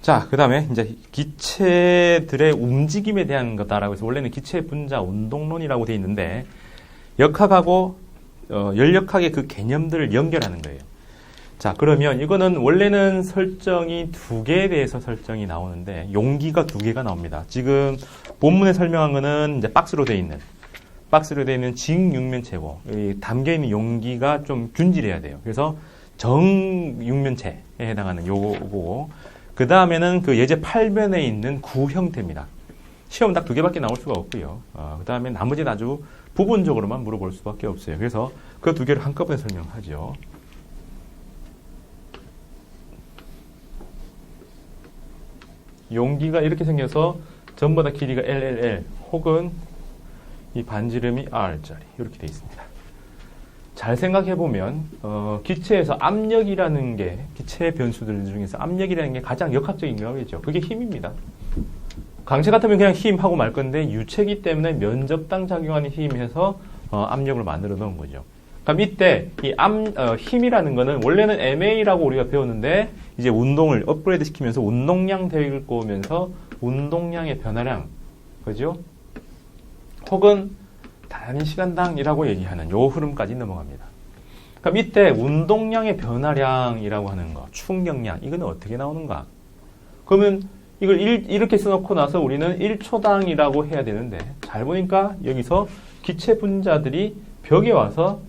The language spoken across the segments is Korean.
자, 그 다음에 이제 기체들의 움직임에 대한 거다라고 해서 원래는 기체 분자 운동론이라고 되어 있는데 역학하고 열역학의 그 개념들을 연결하는 거예요. 자, 그러면 이거는 원래는 설정이 2개에 대해서 설정이 나오는데 용기가 2개가 나옵니다. 지금 본문에 설명한 거는 이제 박스로 되어 있는 직육면체고 담겨 있는 용기가 좀 균질해야 돼요. 그래서 정육면체에 해당하는 요거고 그 다음에는 그 예제 8면에 있는 구형태입니다. 시험 딱 2개밖에 나올 수가 없고요. 그 다음에 나머지는 아주 부분적으로만 물어볼 수밖에 없어요. 그래서 그 2개를 한꺼번에 설명하죠. 용기가 이렇게 생겨서 전부 다 길이가 LLL 혹은 이 반지름이 R짜리 이렇게 되어 있습니다. 잘 생각해보면 기체에서 압력이라는 게 기체의 변수들 중에서 압력이라는 게 가장 역학적인 거겠죠. 그게 힘입니다. 강체 같으면 그냥 힘하고 말 건데 유체이기 때문에 면적당 작용하는 힘에서 압력을 만들어 놓은 거죠. 그럼 이때 이 힘이라는 거는 원래는 MA라고 우리가 배웠는데 이제 운동을 업그레이드 시키면서 운동량 대역을 꼬으면서 운동량의 변화량, 그죠? 혹은 단위 시간당이라고 얘기하는 요 흐름까지 넘어갑니다. 그럼 이때 운동량의 변화량이라고 하는 거, 충격량, 이거는 어떻게 나오는가? 그러면 이걸 이렇게 써놓고 나서 우리는 1초당이라고 해야 되는데 잘 보니까 여기서 기체 분자들이 벽에 와서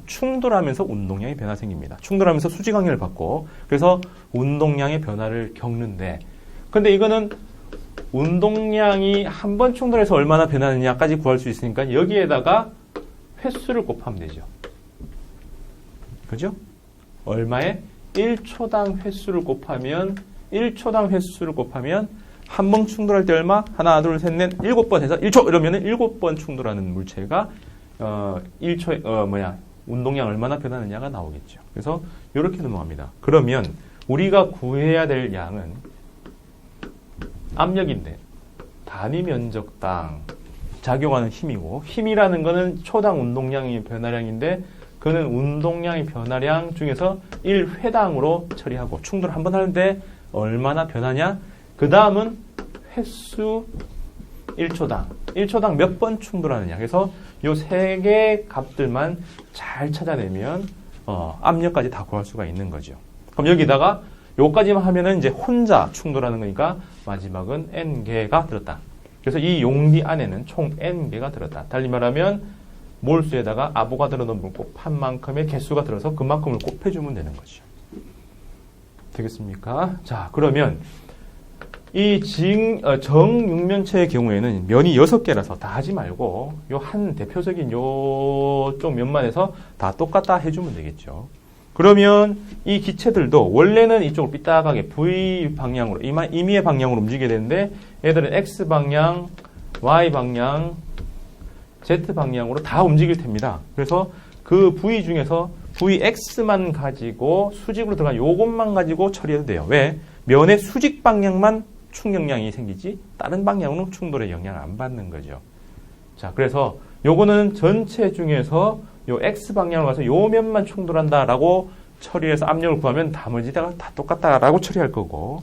충돌하면서 운동량의 변화 생깁니다. 충돌하면서 수직 항력을 받고 그래서 운동량의 변화를 겪는데 근데 이거는 운동량이 한 번 충돌해서 얼마나 변하느냐까지 구할 수 있으니까 여기에다가 횟수를 곱하면 되죠. 그죠? 얼마에? 1초당 횟수를 곱하면 1초당 횟수를 곱하면 한 번 충돌할 때 얼마? 하나, 둘, 셋, 넷, 7번 해서 1초 이러면은 7번 충돌하는 물체가 1초에 운동량 얼마나 변하느냐가 나오겠죠. 그래서 이렇게 넘어갑니다. 그러면 우리가 구해야 될 양은 압력인데 단위 면적당 작용하는 힘이고 힘이라는 거는 초당 운동량의 변화량인데 그는 운동량의 변화량 중에서 1회당으로 처리하고 충돌 한 번 하는데 얼마나 변하냐? 그 다음은 횟수 1초당 몇 번 충돌하느냐. 그래서 요 3개의 값들만 잘 찾아내면 압력까지 다 구할 수가 있는 거죠. 그럼 여기다가 요까지만 하면은 이제 혼자 충돌하는 거니까 마지막은 N개가 들었다. 그래서 이 용기 안에는 총 N개가 들었다. 달리 말하면 몰수에다가 아보가드로 넘을 곱한 만큼의 개수가 들어서 그만큼을 곱해주면 되는 거죠. 되겠습니까? 자, 그러면 이 정육면체의 경우에는 면이 6개라서 다 하지 말고 요 한 대표적인 요쪽 면만 해서 다 똑같다 해주면 되겠죠. 그러면 이 기체들도 원래는 이쪽을 삐딱하게 V 방향으로 임의의 방향으로 움직여야 되는데 얘들은 X 방향, Y 방향, Z 방향으로 다 움직일 텐니다. 그래서 그 V 중에서 VX만 가지고 수직으로 들어간 요것만 가지고 처리해도 돼요. 왜? 면의 수직 방향만 충격량이 생기지 다른 방향으로는 충돌의 영향을 안 받는 거죠. 자, 그래서 요거는 전체 중에서 요 X 방향으로 가서 요 면만 충돌한다라고 처리해서 압력을 구하면 나머지가 다 똑같다라고 처리할 거고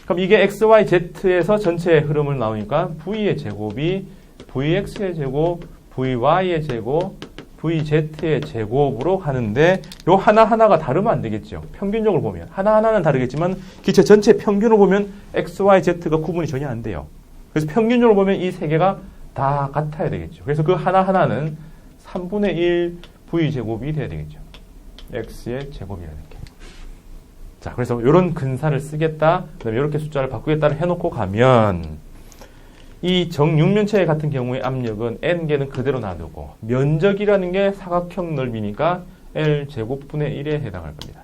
그럼 이게 X, Y, Z에서 전체의 흐름을 나오니까 V의 제곱이 VX의 제곱, VY의 제곱, VZ의 제곱으로 가는데 요 하나하나가 다르면 안 되겠죠. 평균적으로 보면. 하나하나는 다르겠지만 기체 전체 평균으로 보면 X, Y, Z가 구분이 전혀 안 돼요. 그래서 평균적으로 보면 이 3개가 다 같아야 되겠죠. 그래서 그 하나하나는 3분의 1 V제곱이 돼야 되겠죠. X의 제곱이라는 게. 자, 그래서 이런 근사를 쓰겠다. 그다음에 이렇게 숫자를 바꾸겠다를 해놓고 가면 이 정육면체 같은 경우의 압력은 N개는 그대로 놔두고 면적이라는 게 사각형 넓이니까 L제곱분의 1에 해당할 겁니다.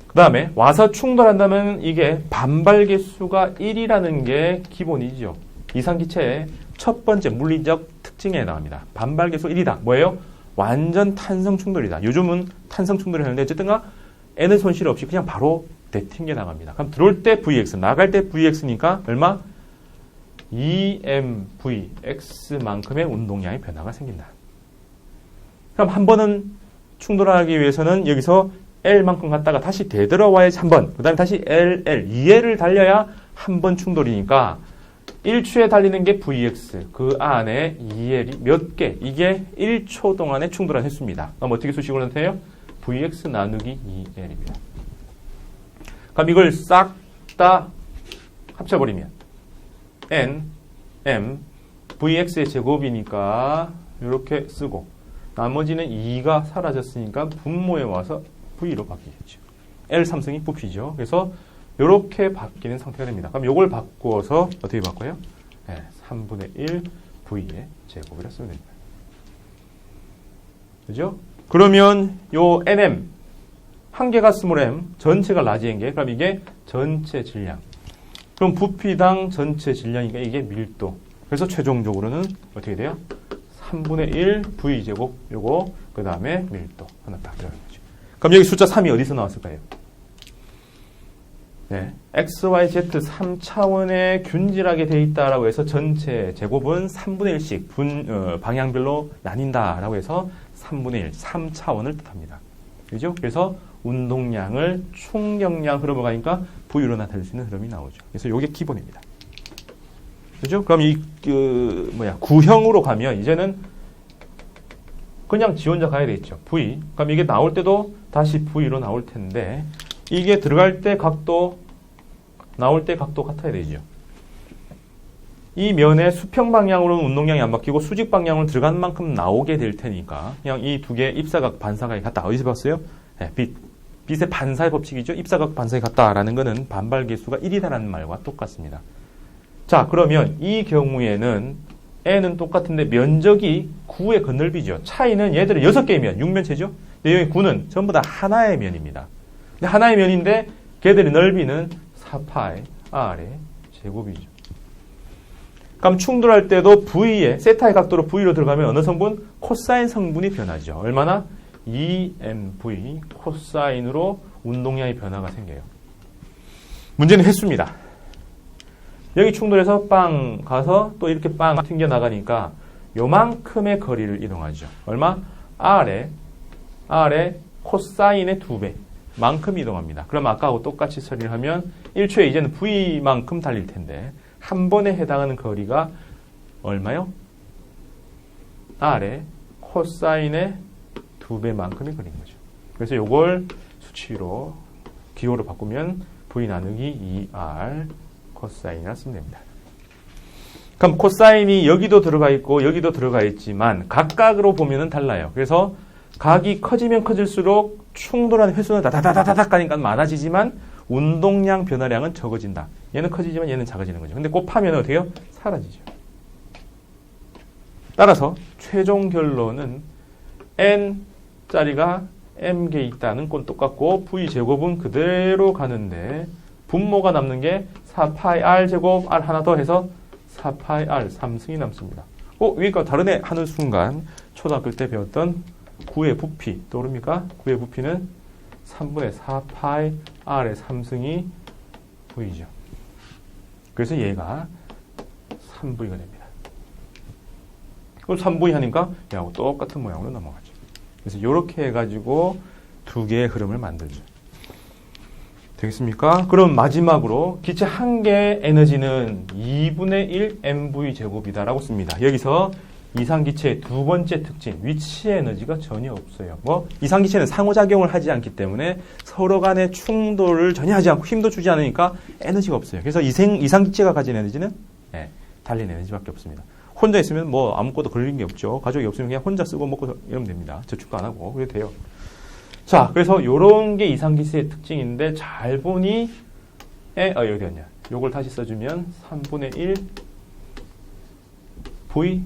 그 다음에 와서 충돌한다면 이게 반발 개수가 1이라는 게 기본이죠. 이상기체의 첫 번째 물리적 특징에 해당합니다. 반발 개수 1이다. 뭐예요? 완전 탄성 충돌이다. 요즘은 탄성 충돌을 하는데 어쨌든가 N의 손실 없이 그냥 바로 내튕겨 나갑니다. 그럼 들어올 때 VX, 나갈 때 VX니까 얼마? EMVX만큼의 운동량의 변화가 생긴다. 그럼 한 번은 충돌하기 위해서는 여기서 L만큼 갔다가 다시 되돌아와야지 한 번. 그 다음에 다시 L, 2L을 달려야 한 번 충돌이니까 1초에 달리는 게 Vx. 그 안에 2L이 몇 개? 이게 1초 동안에 충돌한 횟수입니다. 그럼 어떻게 수식으로 나타내요? Vx 나누기 2L입니다. 그럼 이걸 싹 다 합쳐버리면 N, M, Vx의 제곱이니까 이렇게 쓰고 나머지는 2가 사라졌으니까 분모에 와서 V로 바뀌겠죠. L 삼성이 부피죠. 그래서 이렇게 바뀌는 상태가 됩니다. 그럼 이걸 바꾸어서 어떻게 바꿔요? 네, 3분의 1 V의 제곱이라 쓰면 됩니다. 그죠? 그러면 요 NM 한 개가 스몰 m, 전체가 라지 n개. 그럼 이게 전체 질량. 그럼 부피당 전체 질량이니까 이게 밀도. 그래서 최종적으로는 어떻게 돼요? 3분의 1 V제곱 요거 그 다음에 밀도 하나 딱 들어가는 거죠. 그럼 여기 숫자 3이 어디서 나왔을까요? 네, X, Y, Z 3차원에 균질하게 돼 있다라고 해서 전체 제곱은 3분의 1씩 방향별로 나뉜다라고 해서 3분의 1, 3차원을 뜻합니다. 그죠? 그래서 운동량을 충격량 흐름으로 가니까 V로 나타낼 수 있는 흐름이 나오죠. 그래서 이게 기본입니다. 그죠? 그럼 구형으로 가면 이제는 그냥 지 혼자 가야 되겠죠. V. 그럼 이게 나올 때도 다시 V로 나올 텐데 이게 들어갈 때 각도, 나올 때 각도 같아야 되죠. 이 면에 수평 방향으로는 운동량이 안 바뀌고 수직 방향으로 들어간 만큼 나오게 될 테니까 그냥 이 두 개의 입사각 반사각이 같다. 어디서 봤어요? 네, 빛의 반사의 법칙이죠. 입사각 반사각이 같다라는 것은 반발 계수가 1이다라는 말과 똑같습니다. 자, 그러면 이 경우에는 N은 똑같은데 면적이 9의 건널비죠. 차이는 얘들은 6개의 면, 6면체죠. 근데 여기 9는 전부 다 하나의 면입니다. 근데 하나의 면인데 걔들의 넓이는 4파이 R의 제곱이죠. 그럼 충돌할 때도 V에 세타의 각도로 V로 들어가면 어느 성분? 코사인 성분이 변하죠. 얼마나? 2nV 코사인으로 운동량의 변화가 생겨요. 문제는 횟수입니다. 여기 충돌해서 빵 가서 또 이렇게 빵 튕겨 나가니까 요만큼의 거리를 이동하죠. 얼마? R의 코사인의 2배 만큼 이동합니다. 그럼 아까하고 똑같이 처리를 하면 1초에 이제는 V만큼 달릴 텐데 한 번에 해당하는 거리가 얼마요? R의 코사인의 2배만큼의 거리인 거죠. 그래서 이걸 수치로 기호로 바꾸면 V 나누기 2R 코사인이라 쓰면 됩니다. 그럼 코사인이 여기도 들어가 있고 여기도 들어가 있지만 각각으로 보면은 달라요. 그래서 각이 커지면 커질수록 충돌하는 횟수는 다다다다닥 가니까 많아지지만 운동량 변화량은 적어진다. 얘는 커지지만 얘는 작아지는 거죠. 근데 곱하면 어떻게 해요? 사라지죠. 따라서 최종 결론은 n짜리가 m개 있다는 건 똑같고 v제곱은 그대로 가는데 분모가 남는 게 4파이 r제곱 r 하나 더 해서 4파이 r 3승이 남습니다. 위가 다르네 하는 순간 초등학교 때 배웠던 9의 부피 떠오릅니까? 9의 부피는 3분의 4파이 r의 3승이 v죠. 그래서 얘가 3V가 됩니다. 그럼 3V 하니까 얘하고 똑같은 모양으로 넘어가죠. 그래서 이렇게 해가지고 두 개의 흐름을 만들죠. 되겠습니까? 그럼 마지막으로 기체 한 개의 에너지는 2분의 1 mv 제곱이다라고 씁니다. 여기서 이상기체의 두 번째 특징, 위치 에너지가 전혀 없어요. 이상기체는 상호작용을 하지 않기 때문에 서로 간의 충돌을 전혀 하지 않고 힘도 주지 않으니까 에너지가 없어요. 그래서 이상기체가 가진 에너지는 달린 에너지밖에 없습니다. 혼자 있으면 아무것도 걸린 게 없죠. 가족이 없으면 그냥 혼자 쓰고 먹고 이러면 됩니다. 저축도 안 하고 그래도 돼요. 자, 그래서 이런 게 이상기체의 특징인데 잘 보니 여기 어디였냐? 요걸 다시 써주면 3분의 1 V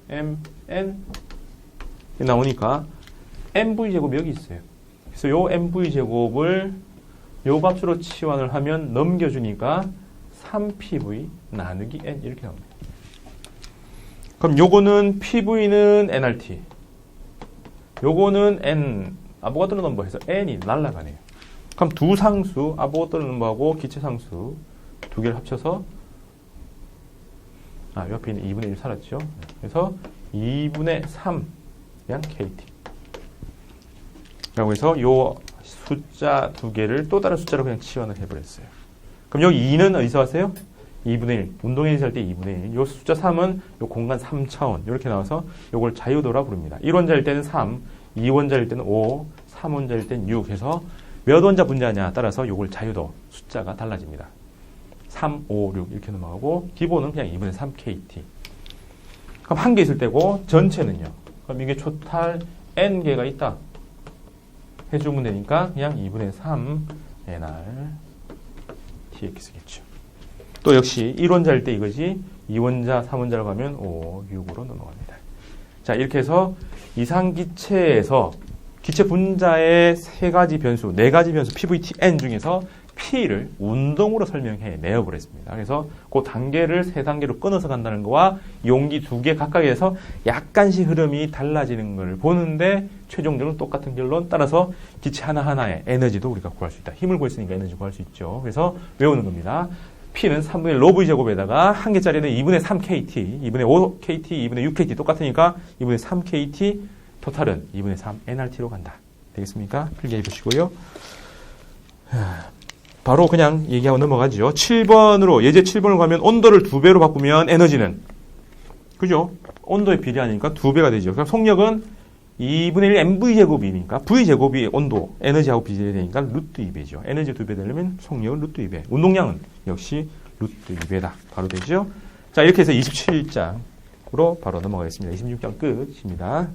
M N 나오니까 mv 제곱이 여기 있어요. 그래서 요 mv 제곱을 요 값으로 치환을 하면 넘겨주니까 3pv 나누기 n 이렇게 나옵니다. 그럼 요거는 pv는 nRT, 요거는 n 아보가드로 넘버해서 n이 날라가네요. 그럼 두 상수 아보가드로 넘버하고 기체 상수 두 개를 합쳐서 옆에 있는 2분의 1 살았죠. 그래서 2분의 3 그냥 KT 라고 해서 요 숫자 두 개를 또 다른 숫자로 그냥 치환을 해버렸어요. 그럼 여기 2는 어디서 왔어요? 2분의 1. 운동에너지 할 때 2분의 1. 요 숫자 3은 요 공간 3차원. 이렇게 나와서 요걸 자유도라 부릅니다. 1원자일 때는 3, 2원자일 때는 5, 3원자일 때는 6 해서 몇 원자 분자냐 따라서 요걸 자유도 숫자가 달라집니다. 3, 5, 6 이렇게 넘어가고 기본은 그냥 2분의 3 KT. 그럼 한 개 있을 때고 전체는요. 그럼 이게 토탈 n개가 있다. 해주면 되니까 그냥 2분의 3 nr tx겠죠. 또 역시 1원자일 때 이거지 2원자, 3원자로 가면 5, 6으로 넘어갑니다. 자, 이렇게 해서 이상기체에서 기체 분자의 세 가지 변수, 네 가지 변수 PVTN 중에서 P를 운동으로 설명해 내어버렸습니다. 그래서 그 단계를 세 단계로 끊어서 간다는 거와 용기 두 개 각각에서 약간씩 흐름이 달라지는 걸 보는데 최종적으로 똑같은 결론 따라서 기체 하나하나의 에너지도 우리가 구할 수 있다. 힘을 구했으니까 에너지 구할 수 있죠. 그래서 외우는 겁니다. P는 3분의 1 로브 제곱에다가 한 개짜리는 2분의 3KT, 2분의 5KT, 2분의 6KT 똑같으니까 2분의 3KT, 토탈은 2분의 3 NRT로 간다. 되겠습니까? 필기해 보시고요. 바로 그냥 얘기하고 넘어가죠. 7번으로, 예제 7번으로 가면 온도를 2배로 바꾸면 에너지는, 그죠? 온도에 비례하니까 2배가 되죠. 그럼 속력은 2분의 1 MV제곱이니까, V제곱이 온도, 에너지하고 비례되니까 루트 2배죠. 에너지 2배 되려면 속력은 루트 2배. 운동량은 역시 루트 2배다. 바로 되죠. 자, 이렇게 해서 27장으로 바로 넘어가겠습니다. 26장 끝입니다.